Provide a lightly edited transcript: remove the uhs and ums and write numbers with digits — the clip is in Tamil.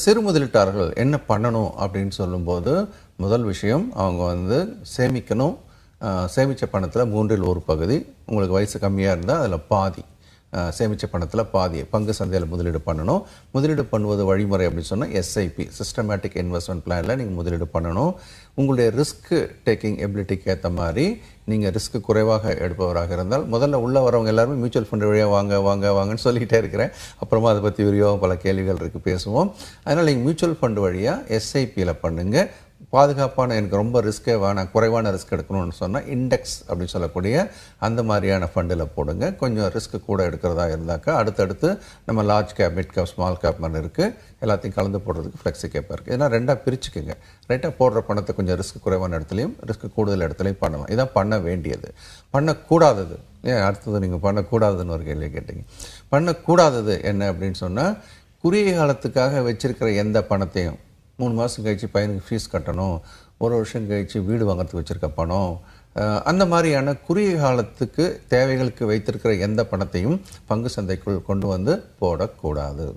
சிறு முதலீட்டாளர்கள் என்ன பண்ணணும் அப்படின்னு சொல்லும்போது முதல் விஷயம் அவங்க வந்து சேமிக்கணும். சேமித்த பணத்தில் மூன்றில் ஒரு பகுதி, உங்களுக்கு வயசு கம்மியாக இருந்தால் அதில் பாதி, சேமித்த பணத்தில் பாதி பங்கு சந்தையில் முதலீடு பண்ணணும். முதலீடு பண்ணுவது வழிமுறை அப்படின்னு சொன்னால் எஸ்ஐபி, சிஸ்டமேட்டிக் இன்வெஸ்ட்மெண்ட் பிளானில் நீங்கள் முதலீடு பண்ணணும். உங்களுடைய ரிஸ்க் டேக்கிங் எபிலிட்டிக்கு ஏற்ற மாதிரி நீங்கள் ரிஸ்க் குறைவாக எடுப்பவராக இருந்தால், முதல்ல உள்ளே வரவங்க எல்லாருமே மியூச்சுவல் ஃபண்டு வழியாக வாங்கன்னு சொல்லிக்கிட்டே இருக்கிறேன். அப்புறமா அதை பற்றி விரிவாக பல கேள்விகள் இருக்குது, பேசுவோம். அதனால் நீங்கள் மியூச்சுவல் ஃபண்டு வழியாக எஸ்ஐபியில் பண்ணுங்கள். பாதுகாப்பான, எனக்கு ரொம்ப ரிஸ்க்கே வேணாம், குறைவான ரிஸ்க் எடுக்கணும்னு சொன்னால் இண்டெக்ஸ் அப்படின்னு சொல்லக்கூடிய அந்த மாதிரியான ஃபண்டில் போடுங்க. கொஞ்சம் ரிஸ்க் கூட எடுக்கிறதா இருந்தாக்கா அடுத்தடுத்து நம்ம large cap, mid cap, small cap மாதிரி இருக்குது, எல்லாத்தையும் கலந்து போடுறதுக்கு ஃப்ளெக்ஸி கேப் இருக்குது. ஏன்னா ரெண்டாக பிரிச்சுக்குங்க. ரைட்டாக போடுற பணத்தை கொஞ்சம் ரிஸ்க் குறைவான இடத்துலையும் ரிஸ்க் கூடுதல் இடத்துலையும் பண்ணலாம். இதான் பண்ண வேண்டியது. பண்ணக்கூடாதது அடுத்தது நீங்கள் பண்ணக்கூடாதுன்னு ஒரு கேள்வி கேட்டீங்க. பண்ணக்கூடாதது என்ன அப்படின்னு சொன்னால், குறுகிய காலத்துக்காக வச்சுருக்கிற எந்த பணத்தையும் 3 மாதம் கழித்து பையனுக்கு ஃபீஸ் கட்டணும், 1 வருஷம் கழித்து வீடு வாங்கிறதுக்கு வச்சுருக்க பணம், அந்த மாதிரியான குறுகிய காலத்துக்கு தேவைகளுக்கு வைத்திருக்கிற எந்த பணத்தையும் பங்கு சந்தைக்குள் கொண்டு வந்து போடக்கூடாது.